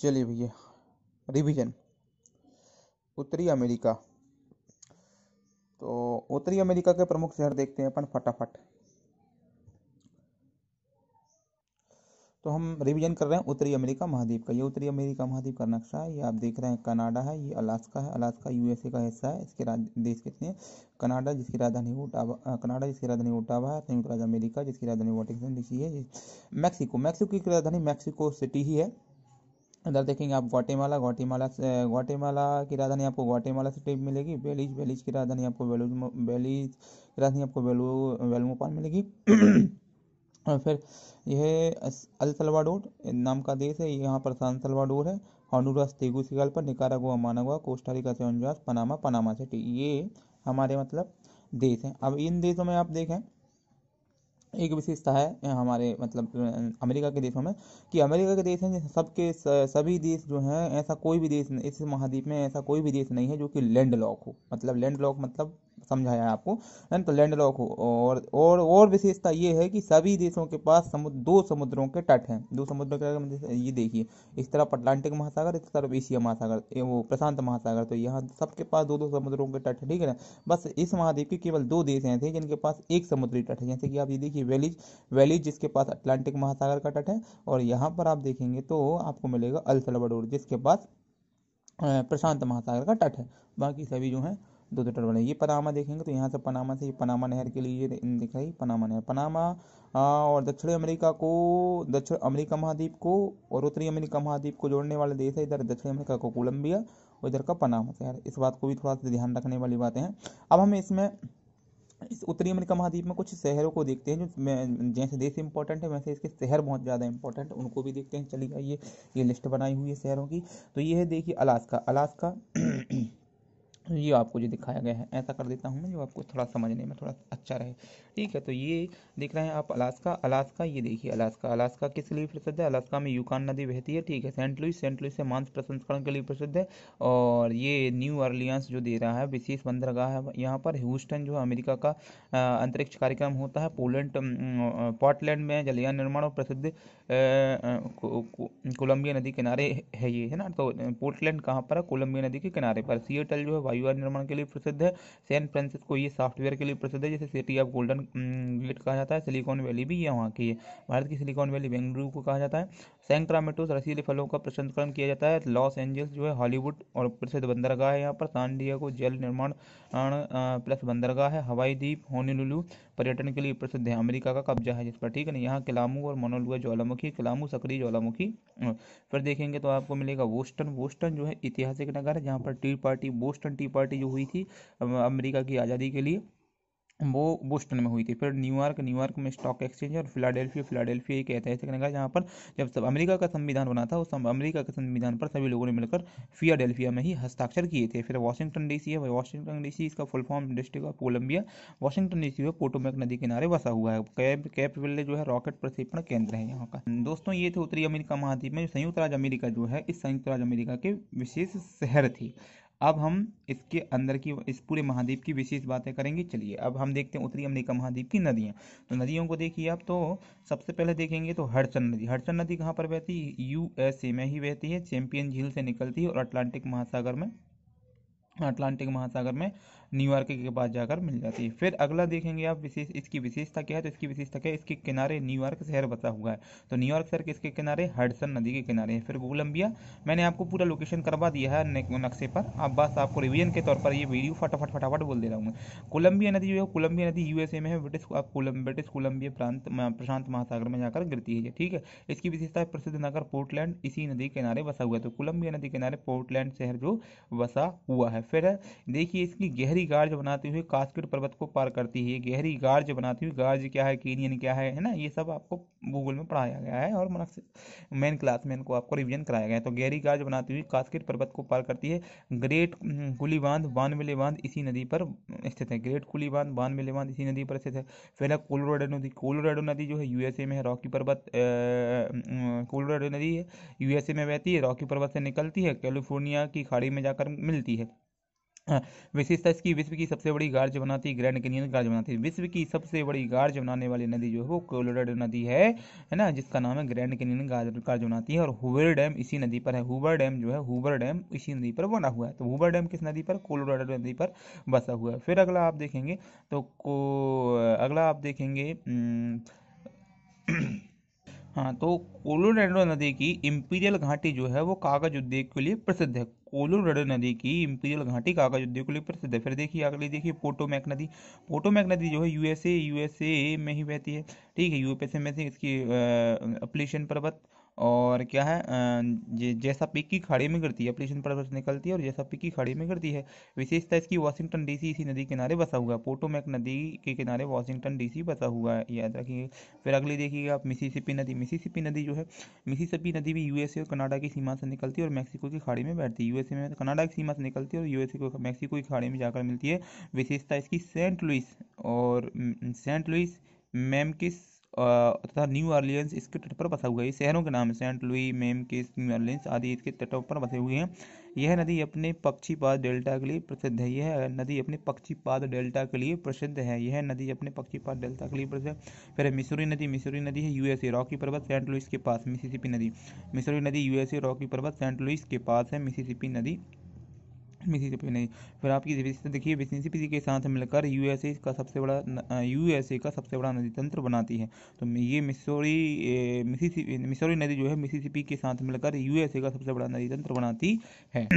चलिए भैया, रिवीजन। उत्तरी अमेरिका। तो उत्तरी अमेरिका के प्रमुख शहर देखते हैं अपन फटाफट। तो हम रिवीजन कर रहे हैं उत्तरी अमेरिका महाद्वीप का। ये उत्तरी अमेरिका महाद्वीप का नक्शा है। ये आप देख रहे हैं कनाडा है, ये अलास्का है। अलास्का यूएसए का हिस्सा है। इसके देश कितने हैं? कनाडा जिसकी राजधानी ओटावा है। संयुक्त राज्य अमेरिका जिसकी राजधानी वाशिंगटन डीसी है। मैक्सिको की राजधानी मैक्सिको सिटी ही है। इधर देखेंगे आप ग्वाटेमाला की राजधानी आपको ग्वाटेमाला सिटी मिलेगी। बेलीज की राजधानी आपको वेलमोपाल मिलेगी। और फिर यह अल सल्वाडोर नाम का देश है। यहाँ पर सान सल्वाडोर है। हॉन्डुरास तेगुसिगाल्पा, निकारागुआ, मानागुआ, कोस्टारिका से होंडुरास, पनामा सिटी, ये हमारे मतलब देश हैं। अब इन देशों में आप देखें एक विशेषता है हमारे मतलब अमेरिका के देशों में, कि अमेरिका के देश हैं सभी देश जो हैं, ऐसा कोई भी देश इस महाद्वीप में ऐसा कोई भी देश नहीं है जो कि लैंड लॉक हो। मतलब लैंड लॉक मतलब समझाया है आपको, है ना? तो लैंड लॉक हो। और विशेषता ये है कि सभी देशों के पास दो समुद्रों के तट हैं। दो समुद्र के मतलब ये देखिए, इस तरफ अटलांटिक महासागर, इस तरफ एशिया महासागर, वो प्रशांत महासागर। तो यहाँ सबके पास दो दो समुद्रों के तट है, ठीक है ना? बस इस महाद्वीप के केवल दो देश ऐसे जिनके पास एक समुद्री तट है। जैसे कि आप ये देखिए वेलीज जिसके पास अटलांटिक महासागर का तट है, और यहाँ पर आप देखेंगे तो आपको मिलेगा अल सल्वाडोर जिसके पास प्रशांत महासागर का तट है। बाकी सभी जो हैं दो दो तट बने। ये पनामा देखेंगे तो यहाँ से पनामा से, ये पनामा नहर के लिए दिख रही पनामा नहर। पनामा और दक्षिण अमेरिका महाद्वीप को और उत्तरी अमेरिका महाद्वीप को जोड़ने वाले देश है। इधर दक्षिण अमेरिका को कोलंबिया और इधर का पनामा शहर। इस बात को भी थोड़ा सा ध्यान रखने वाली बातें हैं। अब हम इस उत्तरी अमेरिका महाद्वीप में कुछ शहरों को देखते हैं जो जैसे देश इंपॉर्टेंट है वैसे इसके शहर बहुत ज़्यादा इंपॉर्टेंट है, उनको भी देखते हैं। चलिए आइए, ये लिस्ट बनाई हुई है शहरों की। तो ये है देखिए अलास्का ये आपको जो दिखाया गया है, ऐसा कर देता हूँ मैं जो आपको थोड़ा समझने में थोड़ा अच्छा रहे। ठीक है, तो ये देख रहे हैं आप अलास्का ये देखिए अलास्का किस लिए प्रसिद्ध है? अलास्का में यूकान नदी बहती है। ठीक है, सेंट लुइस से मांस प्रसंस्करण के लिए प्रसिद्ध है। और ये न्यू ऑरलियंस जो दे रहा है विशेष बंदरगाह है यहाँ पर। ह्यूस्टन जो है अमेरिका का अंतरिक्ष कार्यक्रम होता है। पोर्टलैंड में जलयान निर्माण और प्रसिद्ध कोलंबिया नदी किनारे है ये, है ना? तो पोर्टलैंड कहाँ पर है? कोलंबिया नदी के किनारे पर। सिएटल जो है वायुयान निर्माण के लिए प्रसिद्ध है। सैन फ्रांसिस्को ये सॉफ्टवेयर के लिए प्रसिद्ध है, जैसे सिटी ऑफ गोल्डन गेट कहा जाता है। सिलिकॉन वैली भी ये वहाँ की है, भारत की सिलिकॉन वैली बेंगलुरु को कहा जाता है। सैक्रामेंटो रसीले फलों का प्रसंस्करण किया जाता है। लॉस एंजल्स जो है हॉलीवुड और प्रसिद्ध बंदरगाह है यहाँ पर। सान डिएगो जेल निर्माण प्लस बंदरगाह है। हवाई द्वीप होनोलुलु पर्यटन के लिए प्रसिद्ध है, अमेरिका का कब्जा है जिस पर, ठीक है ना? यहाँ किलामू और मोनोलुआ ज्वालामुखी, किलामू सक्रिय ज्वालामुखी। फिर देखेंगे तो आपको मिलेगा बोस्टन जो है ऐतिहासिक नगर है, जहाँ पर बोस्टन टी पार्टी जो हुई थी अमेरिका की आज़ादी के लिए, वो बोस्टन में हुई थी। फिर न्यूयॉर्क में स्टॉक एक्सचेंज और फिलाडेल्फिया एक ऐतिहासिक नगर है जहाँ पर जब सब अमेरिका का संविधान बना था, उस अमेरिका के संविधान पर सभी लोगों ने मिलकर फिलाडेल्फिया में ही हस्ताक्षर किए थे। फिर वाशिंगटन डीसी है, वाशिंगटन डीसी इसका full form District of Columbia Washington DC है, पोटोमैक नदी किनारे बसा हुआ है। कैप विले जो है रॉकेट प्रक्षेपण केंद्र है यहाँ का। दोस्तों ये थे उत्तरी अमेरिका महाद्वीप में संयुक्त राज्य अमेरिका जो है, इस संयुक्त राज्य अमेरिका के विशेष शहर थी। अब हम इसके अंदर की इस पूरे महाद्वीप की विशेष बातें करेंगे। चलिए अब हम देखते हैं उत्तरी अमेरिका महाद्वीप की नदियाँ। तो नदियों को देखिए आप, तो सबसे पहले देखेंगे तो हडसन नदी कहाँ पर बहती है? यूएसए में ही बहती है। चैंपियन झील से निकलती है और अटलांटिक महासागर में न्यूयॉर्क के पास जाकर मिल जाती है। फिर अगला देखेंगे आप इसकी विशेषता क्या है? तो इसकी विशेषता क्या है? इसके किनारे न्यूयॉर्क शहर बसा हुआ है। तो न्यूयॉर्क शहर किसके किनारे? हडसन नदी के किनारे है। फिर कोलंबिया, मैंने आपको पूरा लोकेशन करवा दिया है नक्शे पर, अब बस आपको रिवीजन के तौर पर ये वीडियो फटाफट बोल दे रहा हूँ मैं। कोलंबिया नदी जो है, कोलंबिया नदी यूएसए में है। ब्रिटिश कोलंबिया प्रांत प्रशांत महासागर में जाकर गिरती है, ठीक है। इसकी विशेषता है प्रसिद्ध नगर पोर्टलैंड इसी नदी के किनारे बसा हुआ है। तो कोलंबिया नदी किनारे पोर्टलैंड शहर जो बसा हुआ है। फिर देखिए इसकी गहरी गार्ज बनाते हुए कास्केड पर्वत को पार करती है। ये गहरी गार्ज बनाती हुई, गार्ज क्या है, कैनियन क्या है ना? ये सब आपको गूगल में पढ़ाया गया है और मेन क्लास में इनको आपको रिवीजन कराया गया है। तो गहरी गार्ज बनाती हुई कास्केड पर्वत को पार करती है। ग्रेट कुली बांध बानविले बांध इसी नदी पर स्थित है। ग्रेट कुली बांध बानविले बांध इसी नदी पर स्थित है। फिर कोलोराडो नदी जो है यूएसए में है। रॉकी पर्वत कोलोराडो नदी है यूएसए में बहती है, रॉकी पर्वत से निकलती है, कैलिफोर्निया की खाड़ी में जाकर मिलती है। विशेषता इसकी विश्व की सबसे बड़ी गार्ज बनाती है, ग्रैंड कैनियन गार्ज बनाती है। विश्व की सबसे बड़ी गार्ज बनाने वाली नदी जो है वो कोलोराडो नदी है ना, जिसका नाम है ग्रैंड कैनियन गार्ज बनाती है। और हूवर डैम इसी नदी पर है। हूवर डैम जो है, हूवर डैम इसी नदी पर बना हुआ है। तो हूवर डैम किस नदी पर? कोलोराडो नदी पर बसा हुआ है। फिर अगला आप देखेंगे तो अगला आप देखेंगे हाँ, तो कोलोराडो नदी की इंपीरियल घाटी जो है वो कागज उद्योग के लिए प्रसिद्ध है। कोलोराडो नदी की इंपीरियल घाटी कागज उद्योग के लिए प्रसिद्ध है। फिर देखिए अगली, देखिए पोटोमैक नदी। पोटोमैक नदी जो है यूएसए में ही बहती है। ठीक है, यूएसए में से इसकी अपलेशन पर्वत और क्या है जैसा पीक की खाड़ी में गिरती है, अपलेशन पर्वत से निकलती है और जैसा पीक की खाड़ी में गिरती है। विशेषता इसकी वाशिंगटन डीसी इसी नदी के किनारे बसा हुआ है। पोटोमैक नदी के किनारे वाशिंगटन डीसी बसा हुआ है, याद रखिए। फिर अगली देखिएगा आप मिसिसिपी नदी। मिसिसिपी नदी जो है, मिसिसिपी नदी भी यूएसए और कनाडा की सीमा से निकलती है और मैक्सिको की खाड़ी में बैठती है। यूएसए में कनाडा की सीमा से निकलती है और यूएसए को मैक्सिको की खाड़ी में जाकर मिलती है। विशेषता इसकी सेंट लुइस और सेंट लुइस, मेमकिस तथा न्यू ऑर्लियंस इसके तट पर बसा हुआ है। ये शहरों के नाम है, सेंट लुई, मेमकिस, न्यू ऑर्लियंस आदि इसके तटों पर बसे हुए हैं। यह नदी अपने पक्षीपात डेल्टा के लिए प्रसिद्ध है। यह नदी अपने पक्षीपात डेल्टा के लिए प्रसिद्ध है। यह नदी अपने पक्षीपात डेल्टा के लिए प्रसिद्ध है। फिर है मिसूरी नदी। मिसूरी नदी है यूएसए, रॉकी पर्वत सेंट लुइस के पास। मिसिसिपी नदी, मिसूरी नदी यूएसए, रॉकी पर्वत सेंट लुइस के पास है मिसिसिपी नदी। मिसिसिपी नहीं। फिर आपकी विशेषता देखिए, मिसिसिपी के साथ मिलकर यूएसए का सबसे बड़ा नदी तंत्र बनाती है। तो ये मिसौरी नदी जो है मिसिसिपी के साथ मिलकर यूएसए का सबसे बड़ा नदी तंत्र बनाती है।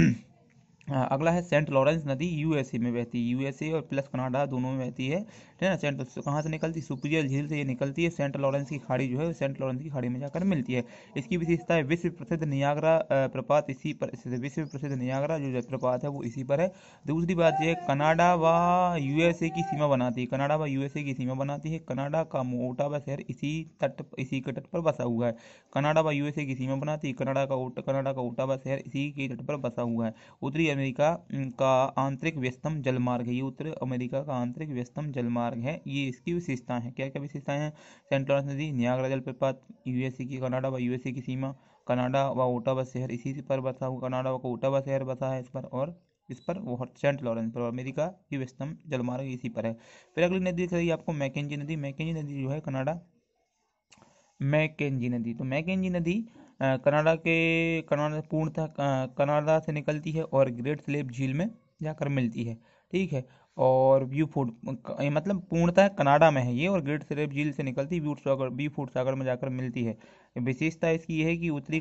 हाँ, अगला है सेंट लॉरेंस नदी। यूएसए में बहती है, यूएसए और प्लस कनाडा दोनों में बहती है, ठीक है ना। कहाँ से निकलती है? सुपीरियर झील से ये निकलती है। सेंट लॉरेंस की खाड़ी जो है सेंट लॉरेंस की खाड़ी में जाकर मिलती है। इसकी विशेषता है विश्व प्रसिद्ध नियाग्रा प्रपात इसी पर स्थित है। विश्व प्रसिद्ध नियाग्रा जो जलप्रपात है वो इसी पर है। दूसरी बात यह है, कनाडा व यूएसए की सीमा बनाती है। कनाडा व यूएसए की सीमा बनाती है। कनाडा का ओटावा शहर इसी के तट पर बसा हुआ है। कनाडा व यूएसए की सीमा बनाती है। कनाडा का ओटावा शहर इसी के तट पर बसा हुआ है। उत्तरी अमेरिका का आंतरिक व्यस्तम जलमार्ग है। ये उत्तरी अमेरिका का आंतरिक व्यस्तम जलमार्ग है। ये इसकी विशेषताएं हैं। क्या क्या विशेषताएं हैं? सेंट लॉरेंस नदी, नियाग्रा जलप्रपात, यूएसए की, कनाडा व यूएसए की सीमा, कनाडा व ओटावा शहर इसी पर बसा हुआ, कनाडा का ओटावा शहर बसा है इस पर, और इस पर वो सेंट लॉरेंस पर, अमेरिका की व्यस्तम जलमार्ग इसी पर है। फिर अगली नदी दिख रही है आपको मैकेंजी नदी। मैकेंजी नदी जो है मैकेंजी नदी, तो मैकेंजी नदी कनाडा पूर्णतः कनाडा से निकलती है और ग्रेट स्लेव झील में जाकर मिलती है। ठीक है, और मतलब पूर्णतः कनाडा में है ये, और ग्रेट स्लेव झील से निकलती ब्यूफोर्ड सागर में जाकर मिलती है। विशेषता इसकी ये है कि उत्तरी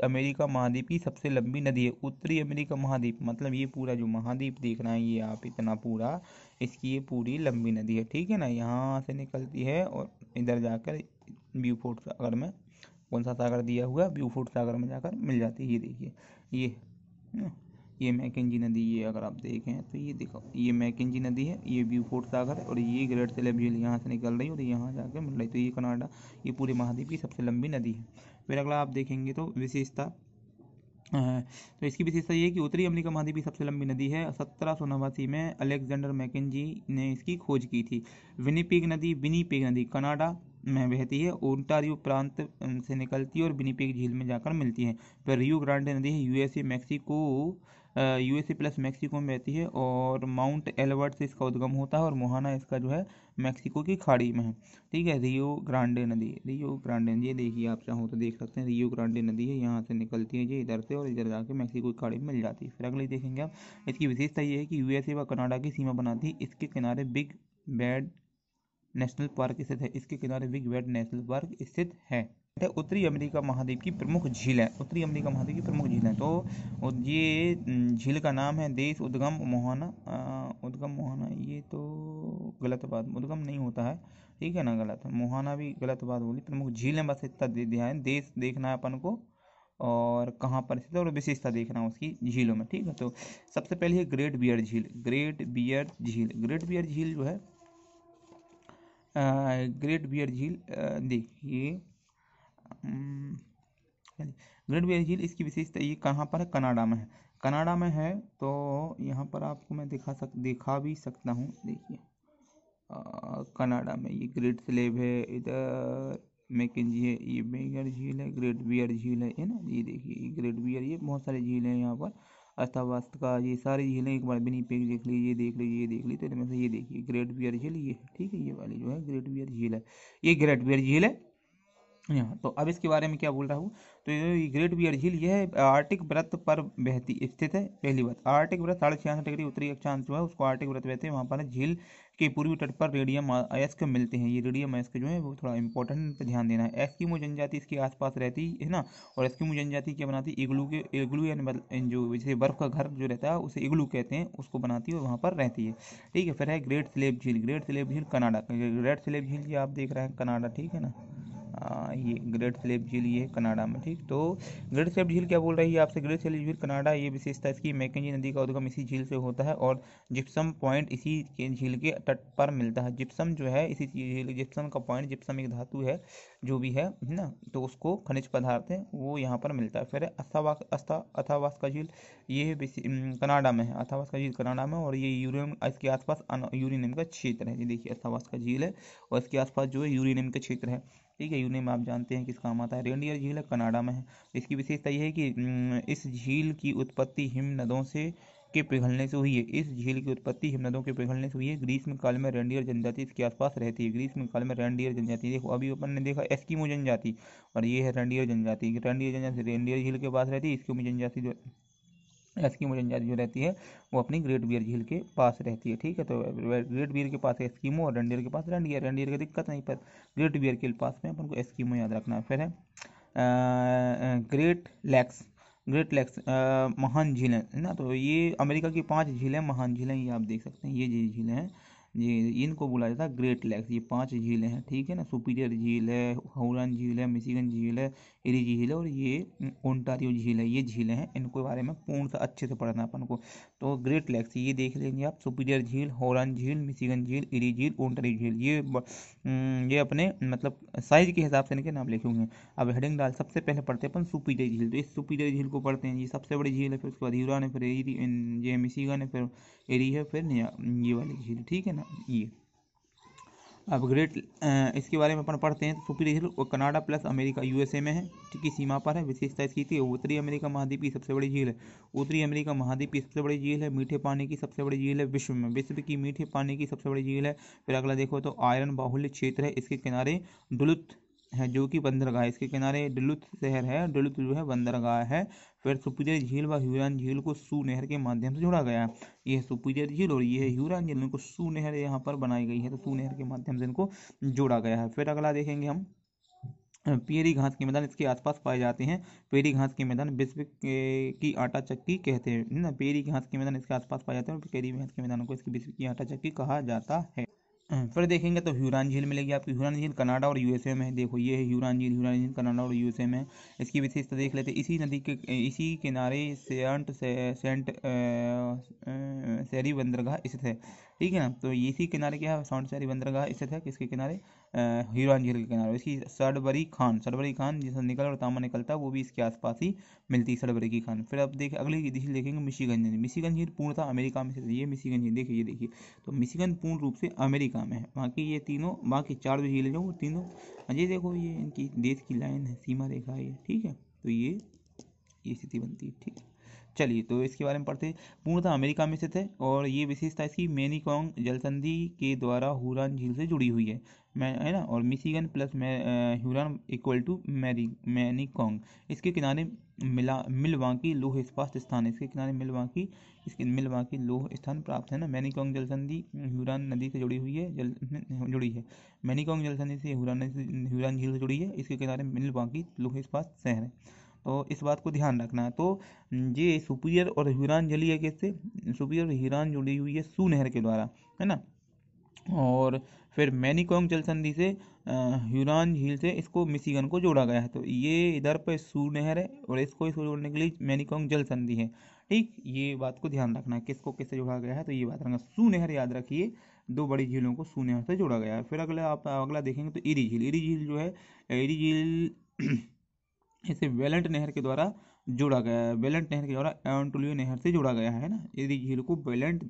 अमेरिका महाद्वीप की सबसे लंबी नदी है। उत्तरी अमेरिका महाद्वीप मतलब ये पूरा जो महाद्वीप देख रहे हैं ये आप, इतना पूरा, इसकी ये पूरी लंबी नदी है। ठीक है ना, यहाँ से निकलती है और इधर जाकर ब्यूफोर्ड सागर में, कौन सा सागर दिया हुआ है, ब्यूफोर्ड सागर में जाकर मिल जाती है। ये देखिए, ये है, ये मैकेंजी नदी, ये अगर आप देखें तो ये देखो, ये मैकेंजी नदी है, ये ब्यूफोर्ड सागर है, और ये ग्रेट स्लेव झील यहाँ से निकल रही है और यहाँ जाकर मिल रही। तो ये कनाडा, ये पूरे महाद्वीप की सबसे लंबी नदी है। फिर अगला आप देखेंगे तो विशेषता, तो इसकी विशेषता ये है कि उत्तरी अमेरिका महाद्वीप की सबसे लंबी नदी है। 1789 में अलेक्जेंडर मैकेंजी ने इसकी खोज की थी। विनीपेग नदी कनाडा में बहती है, ओंटारियो प्रांत से निकलती है और विनीपेग झील में जाकर मिलती है। फिर रियो ग्रांडे नदी है यूएसए प्लस मैक्सिको में बहती है, और माउंट एल्बर्ट से इसका उद्गम होता है, और मोहाना इसका जो है मैक्सिको की खाड़ी में है। ठीक है, रियो ग्रांडे नदी, ये देखिए, आप चाहो तो देख सकते हैं, रियो ग्रांडे नदी है, यहाँ से निकलती है ये इधर से, और इधर जाके मैक्सिको की खाड़ी में मिल जाती है। फिर अगले देखेंगे आप, इसकी विशेषता ये है कि यूएसए व कनाडा की सीमा बनाती है। इसके किनारे बिग बेड नेशनल पार्क स्थित है। इसके किनारे बिग बेड नेशनल पार्क स्थित है। उत्तरी अमेरिका महाद्वीप की प्रमुख झील है। उत्तरी अमेरिका महाद्वीप की प्रमुख झील है, तो ये झील का नाम है देश उद्गम मोहाना। ये तो गलत बात, उद्गम नहीं होता है, ठीक है ना, गलत है, मोहाना भी गलत बात बोली। प्रमुख झील है, बस इतना ध्यान, देश देखना है अपन को और कहाँ पर स्थित है और विशेषता देखना है उसकी झीलों में। ठीक है, तो सबसे पहले है ग्रेट बियर झील। ग्रेट बियर झील जो है, ग्रेट बियर झील देखिए, ग्रेट बियर झील, इसकी विशेषता ये कहाँ पर है? कनाडा में है। कनाडा में है, तो यहाँ पर आपको मैं दिखा भी सकता हूँ, देखिए, कनाडा में ये ग्रेट स्लेव है, इधर मैकेंजी है, ये बियर झील है, ग्रेट बियर झील है ना, ये देखिए, ये ग्रेट बियर, ये बहुत सारी झील है यहाँ पर, अथावास्का, ये सारी झीलें एक बार विनिपेग देख लीजिए, ये देख लीजिए, ये देख लीजिए। तो इनमें से ये देखिए ग्रेट बियर झील ये है, ठीक है, ये वाली जो है ग्रेट बियर झील है, ये ग्रेट बियर झील है यहाँ। तो अब इसके बारे में क्या बोल रहा हूँ, तो ये ग्रेट बियर झील यह आर्टिक वृत्त पर बहती स्थित है। पहली बात, आर्टिक वृत्त 66.5 डिग्री उत्तरी अक्षांश जो है उसको आर्टिक वृत्त कहते हैं। वहाँ पर झील के पूर्वी तट पर रेडियम अयस्क मिलते हैं। ये रेडियम अयस्क जो है वो थोड़ा इंपॉर्टेंट पे ध्यान देना है। एस्किमो जनजाति इसके आसपास रहती है ना, और एस्किमो जनजाति क्या बनाती है, इग्लू यानी जो जैसे बर्फ का घर जो रहता है उसे इग्लू कहते हैं, उसको बनाती है और वहाँ पर रहती है, ठीक है। फिर है ग्रेट स्लेव झील, ग्रेट स्लेव झील कनाडा, ग्रेट स्लेव झील ये आप देख रहे हैं कनाडा, ठीक है ना। ये ग्रेट स्लेव झील ये है कनाडा में, ठीक। तो ग्रेट स्लेव झील क्या बोल रही है आपसे, ग्रेट स्लेव झील कनाडा, ये विशेषता इसकी मैकेंजी नदी का उद्गम इसी झील से होता है और जिप्सम पॉइंट इसी के झील के तट पर मिलता है। जिप्सम जो है इसी झील, जिप्सम का पॉइंट, जिप्सम एक धातु है जो भी है ना, तो उसको खनिज पदार्थ है वो यहाँ पर मिलता है। फिर अथावास्का झील, ये है कनाडा में है, अथावास्का झील कनाडा में, और ये यूरेनियम इसके आसपास यूरेनियम का क्षेत्र है। ये देखिए अथावास्का झील है और इसके आसपास जो है यूरेनियम का क्षेत्र है, ठीक है। यूरेनियम आप जानते हैं किस काम आता है। रेनडियर झील है कनाडा में है। इसकी विशेषता यह है कि इस झील की उत्पत्ति हिम नदों से के पिघलने से हुई है। इस झील की उत्पत्ति हिमनदों के पिघलने से हुई है। ग्रीष्म काल में रेनडियर जनजाति इसके आसपास रहती है। ग्रीष्म काल में रेनडियर जनजाति, देखो अभी अपन ने देखा एस्किमो जनजाति, और ये है रेनडियर जनजाति। रेनडियर जनजाति रेनडियर झील के पास रहती है। एस्किमो जनजाति जो एस्किमो जनजाति जो रहती है वो अपनी ग्रेट बियर झील के पास रहती है, ठीक है। तो ग्रेट बियर के पास एस्किमो और रेनडियर के पास रेनडियर, रेनडियर की दिक्कत नहीं, पर ग्रेट बियर के पास में अपन को एस्किमो याद रखना है। फिर है ग्रेट लैक्स, ग्रेट लैक्स महान झीलें है ना। तो ये अमेरिका की 5 झीलें महान झीलें, ये आप देख सकते हैं, ये झीलें हैं, ये इनको बोला जाता है ग्रेट लैक्स। ये 5 झीलें हैं, ठीक है ना। सुपीरियर झील है, हुरॉन झील है, मिशिगन झील है, एरी झील है, और ये ओंटारियो झील है। ये झीलें हैं, इनको बारे में पूर्ण से अच्छे से पढ़ना अपन को। तो ग्रेट लैक्स ये देख लेंगे आप, सुपीरियर झील, हुरॉन झील, मिशिगन झील, एरी झील, ओंटारियो झील, ये अपने मतलब साइज के हिसाब से इनके नाम लिखे होंगे। अब हेडिंग डाल, सबसे पहले पढ़ते हैं अपन सुपीरियर झील। तो इस सुपीरियर झील को पढ़ते हैं, ये सबसे बड़ी झील है। फिर उसके बाद ह्यूरॉन है, फिर एरी, ये मिशिगन है, फिर एरी है, फिर ये वाली झील, ठीक है ना। ये अब ग्रेट इसके बारे में अपन पढ़ते हैं। तो सुपीरियर झील कनाडा प्लस अमेरिका यूएसए में है, की सीमा पर है। विशेषता इसकी थी, उत्तरी अमेरिका महाद्वीप की सबसे बड़ी झील है। उत्तरी अमेरिका महाद्वीप की सबसे बड़ी झील है। मीठे पानी की सबसे बड़ी झील है विश्व में, विश्व की मीठे पानी की सबसे बड़ी झील है। फिर अगला देखो तो आयरन बाहुल्य क्षेत्र है। इसके किनारे डुलुथ है जो कि बंदरगाह है। इसके किनारे डुलुथ शहर है, डुलुथ जो है बंदरगाह है। फिर सुपीरियर झील व ह्यूरॉन झील को सू नहर के माध्यम से जोड़ा गया है। ये सुपीरियर झील और ये है ह्यूरॉन झील, इनको सू नहर यहाँ पर बनाई गई है, तो सू नहर के माध्यम से इनको जोड़ा गया है। फिर अगला देखेंगे हम, पेरी घास के मैदान इसके आसपास पाए जाते हैं। पेरी घास के मैदान विश्व की आटा चक्की कहते हैं ना। पेरी घास के मैदान इसके आसपास पाए जाते हैं और पेरी घास के मैदानों को इसकी विश्व की आटा चक्की कहा जाता है। फिर देखेंगे तो ह्यूरॉन झील मिलेगी आपकी। ह्यूरॉन झील कनाडा और यूएसए में है। देखो ये है ह्यूरॉन झील, ह्यूरॉन झील कनाडा और यूएसए में है। इसकी विशेषता देख लेते हैं। इसी नदी के इसी किनारे सेंट शहरी बंदरगाह स्थित है, ठीक है ना। तो इसी किनारे क्या है, सेंट शहरी बंदरगाह स्थित है, किसके किनारे, ह्यूरॉन झील के किनारे। इसकी सडबरी खान जिससे निकल और तांबा निकलता है वो भी इसके आसपास ही मिलती है, सडबरी की खान। फिर अब अगली झील देखेंगे मिशिगन झील। मिशिगन झील पूर्णतः अमेरिका में स्थित है। ये मिशिगन झील देखिए, ये देखिए, तो मिशिगन पूर्ण रूप से अमेरिका में है। बाकी ये तीनों, बाकी 4 जो झीलें जो वो तीनों, ये देखो ये इनकी देश की लाइन है, सीमा रेखा है, ठीक है। तो ये स्थिति बनती है, ठीक है। चलिए तो इसके बारे में पढ़ते हैं। पूर्णतः अमेरिका में स्थित है और ये विशेषता इसकी मेनिकोंग जलसंधि के द्वारा हुरॉन झील से जुड़ी हुई है, है ना। और Michigan plus Huron equal to मेनिकोंग। इसके किनारे मिलवाकी लौह इस्पात स्थान है। इसके किनारे मिलवाकी लौह स्थान प्राप्त है ना। मेनिकोंग जलसंधि ह्यूरॉन नदी से जुड़ी हुई है, जुड़ी है। मेनिकोंग जलसंधि से ह्यूरॉन झील से जुड़ी है। इसके किनारे मिलवाकी लौह इस्पात शहर है, तो इस बात को ध्यान रखना है। तो ये सुपीरियर और ह्यूरॉन झील है किससे, सुपीरियर और ह्यूरॉन जुड़ी हुई है सू नहर के द्वारा, है ना। और फिर मेनिकोंग जल संधि से ह्यूरॉन झील से इसको मिशिगन को जोड़ा गया है। तो ये इधर पर सू नहर है और इसको जोड़ने के लिए मेनिकोंग जल संधि है, ठीक। ये बात को ध्यान रखना है, किसको किससे जोड़ा गया है, तो ये बात रखना। सू नहर याद रखिए, 2 बड़ी झीलों को सू नहर से जोड़ा गया है। फिर अगला देखेंगे तो एरी झील। एरी झील जो है, एरी झील इसे वेलेंट नहर के द्वारा जोड़ा गया है। वेलेंट नहर के द्वारा ओंटारियो नहर से जोड़ा गया है ना। एरी झील को वेलेंट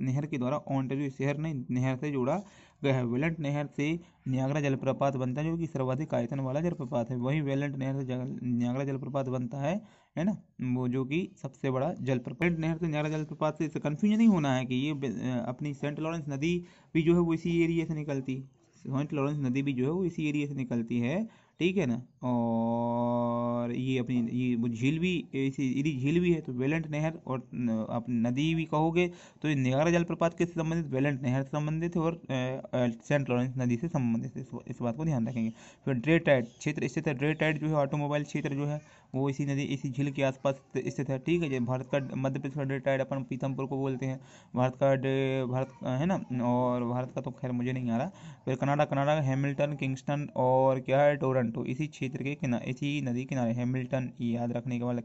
नहर के द्वारा ओंटारियो शहर ने नहर से जोड़ा गया है। वेलेंट नहर से नियाग्रा जलप्रपात बनता है जो कि सर्वाधिक आयतन वाला जलप्रपात है। वही वेलेंट नहर से नियाग्रा जलप्रपात बनता है ना, वो जो कि सबसे बड़ा जलप्रपात। वेलेंट नहर से नियाग्रा जलप्रपात से कंफ्यूजन नहीं होना है कि ये अपनी सेंट लॉरेंस नदी भी जो है वो इसी एरिया से निकलती, सेंट लॉरेंस नदी भी जो है वो इसी एरिया से निकलती है, ठीक है ना। और ये अपनी ये वो झील भी इसी झील भी है। तो वेलेंट नहर और अपनी नदी भी कहोगे तो ये नियाग्रा जलप्रपात किससे संबंधित, वेलेंट नहर से संबंधित है और सेंट लॉरेंस नदी से संबंधित है। इस बात को ध्यान रखेंगे। फिर ड्रे टाइड क्षेत्र स्थित है। ड्रे टाइड जो है ऑटोमोबाइल क्षेत्र जो है वो इसी नदी इसी झील के आसपास स्थित है, ठीक है। जो भारत का मध्य प्रदेश का ड्रे टाइड अपन पीथमपुर को बोलते हैं, भारत है ना, और भारत का तो खैर मुझे नहीं आ रहा। फिर कनाडा का हैमिल्टन, किंगस्टन और क्या है टोरंटो इसी क्षेत्र के किनारे, इसी नदी किनारे। हैमिल्टन ये याद रखने के बाद,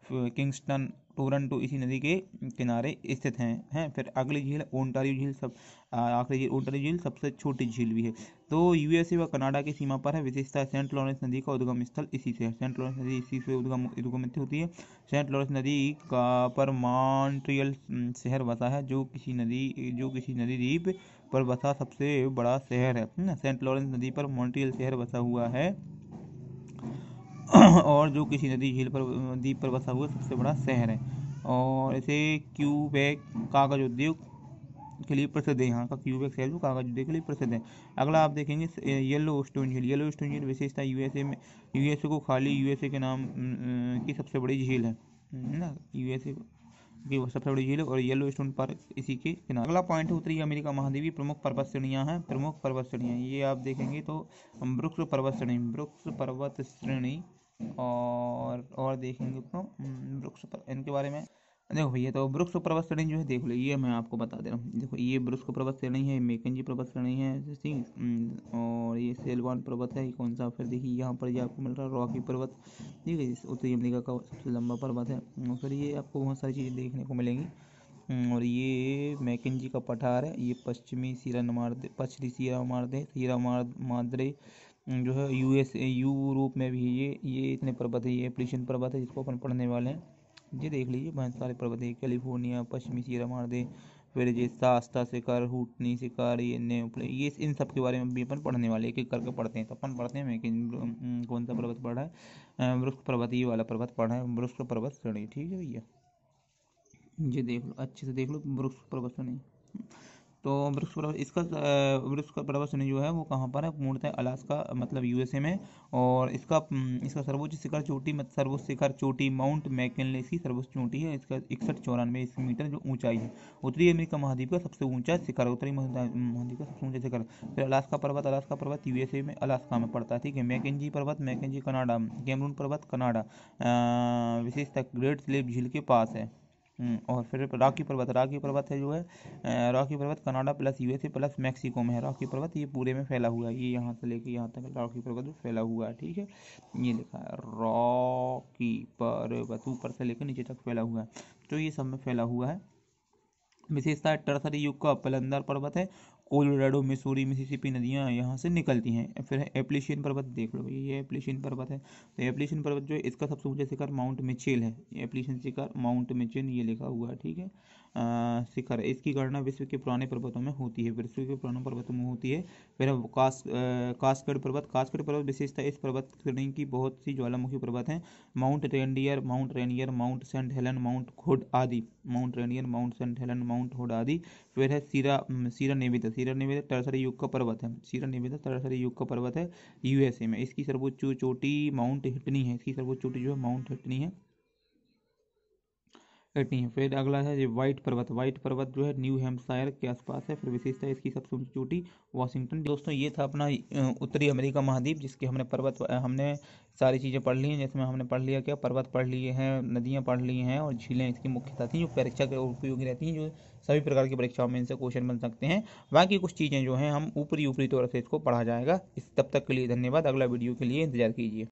किंगस्टन, टोरंटो इसी नदी के किनारे स्थित हैं। फिर अगली झील ओंटारियो झील, सब आखिरी झील ओंटारियो झील सबसे छोटी झील भी है। तो यूएसए व कनाडा की सीमा पर है। विशेषता सेंट लॉरेंस नदी का उद्गम स्थल इसी से है। सेंट लॉरेंस नदी इसी से उद्गमित होती है। सेंट लॉरेंस नदी का पर मॉन्ट्रियल शहर बसा है जो किसी नदी द्वीप पर बसा सबसे बड़ा शहर है ना। सेंट लॉरेंस नदी पर मॉन्ट्रियल शहर बसा हुआ है और जो किसी नदी झील पर द्वीप पर बसा हुआ सबसे बड़ा शहर है। और इसे क्यूबेक कागज उद्योग के लिए प्रसिद्ध है। यहाँ का क्यूबेक शहर जो कागज उद्योग के लिए प्रसिद्ध है। अगला आप देखेंगे येलो स्टोन झील। येलो स्टोन झील विशेषता यूएसए को खाली यूएसए के नाम की सबसे बड़ी झील है ना, यूएसए की वो सबसे बड़ी झील है और येलो स्टोन पार्क इसी के किनारे। अगला पॉइंट है उत्तरी अमेरिका महाद्वीप की प्रमुख पर्वत श्रेणियां हैं। प्रमुख पर्वत श्रेणियां ये आप देखेंगे तो ब्रुक्स पर्वत श्रेणी और देखेंगे तो इनके बारे में देखो भैया। तो ब्रुक्स पर्वत श्रेणी जो है देख लो, ये मैं आपको बता दे रहा हूँ। देखो ये ब्रुक्स पर्वत श्रेणी है, मैकेंजी पर्वत श्रेणी है जैसी, और ये सेलवान पर्वत है। ये कौन सा, फिर देखिए यहाँ पर ये आपको मिल रहा है रॉकी पर्वत, ठीक है, उत्तरी अमेरिका का सबसे लंबा पर्वत है। और फिर ये आपको बहुत सारी चीज़ें देखने को मिलेंगी। और ये मैकेंजी का पठार है। ये पश्चिमी सीरा माद्रे जो है यूरोप में भी ये इतने पर्वत है। ये एप्लिशियन पर्वत है जिसको अपन पढ़ने वाले हैं। ये देख लीजिए बहुत सारे पर्वत है, कैलिफोर्निया, पश्चिमी सीरा माद्रे, फिर ये शास्ता शिखर, हुटनी शिखर, ये इन सब के बारे में भी अपन पढ़ने वाले, एक एक करके पढ़ते हैं। तो अपन पढ़ते हैं मैकेंजी कौन सा पर्वत पढ़ा है, वृक्ष पर्वत, ये वाला पर्वत पढ़ा है, वृक्ष पर्वत श्रेणी, ठीक है भैया। ये देख लो अच्छे से देख लो वृक्ष पर्वत श्रेणी। तो वृक्ष पर्वत श्रेणी जो है वो कहाँ पर है, पूर्णतः अलास्का मतलब यूएसए में। और इसका सर्वोच्च शिखर चोटी माउंट मैकिनले इसकी सर्वोच्च चोटी है। इसका 6194 मीटर जो ऊंचाई है। उत्तरी अमेरिका महाद्वीप का सबसे ऊंचा शिखर, उत्तरी महाद्वीप का सबसे ऊंचा शिखर। फिर अलास्का पर्वत यूएसए में अलास्का में पड़ता है, ठीक है। मैकेंजी कनाडा, कैमरून पर्वत कनाडा, विशेषता ग्रेट स्लेव झील के पास है। और फिर रॉकी पर्वत है जो है, रॉकी पर्वत Canada plus USA plus Mexico में है। रॉकी पर्वत ये पूरे में फैला हुआ है, ये यहाँ से लेके यहाँ तक रॉकी पर्वत फैला हुआ है, ठीक है। ये लिखा है रॉकी पर्वत ऊपर से लेकर नीचे तक फैला हुआ है, तो ये सब में फैला हुआ है। विशेषता टर्सरी युग का पलंदर पर्वत है। कोलोराडो, मिसूरी, मिसिसिपी नदियाँ यहाँ से निकलती हैं। फिर एप्लिशियन पर्वत देख लो, ये एप्लिशियन पर्वत है। तो एप्लिशियन पर्वत जो है इसका सबसे ऊंचा शिखर माउंट मिचेल है। एप्लिशियन शिखर माउंट मिचेल ये लिखा हुआ है, ठीक है। शिखर है, इसकी गणना विश्व के पुराने पर्वतों में होती है, फिर कास्केड पर्वत विशेषता इस पर्वत श्रेणी की बहुत सी ज्वालामुखी पर्वत हैं। Mount Rainier, Mount Saint Helen, Mount Hood आदि। फिर है सीरा नेविदा टर्सरी युग का पर्वत है यूएसए में। इसकी सर्वोच्च चोटी माउंट हिटनी है। इसकी सर्वोच्च चोटी जो है माउंट हिटनी है। फिर अगला है ये व्हाइट पर्वत जो है न्यू हैम्पशायर के आसपास है। फिर विशेषता इसकी सबसे ऊंची चोटी वाशिंगटन। दोस्तों ये था अपना उत्तरी अमेरिका महाद्वीप, जिसके हमने सारी चीज़ें पढ़ ली हैं, जिसमें हमने पढ़ लिया क्या, पर्वत पढ़ लिए हैं, नदियाँ पढ़ ली हैं और झीलें इसकी मुख्यतः थी जो परीक्षा के उपयोगी रहती हैं, जो सभी प्रकार की परीक्षाओं में इनसे क्वेश्चन बन सकते हैं। बाकी कुछ चीज़ें जो हैं हम ऊपरी तौर से इसको पढ़ा जाएगा। तब तक के लिए धन्यवाद। अगला वीडियो के लिए इंतजार कीजिए।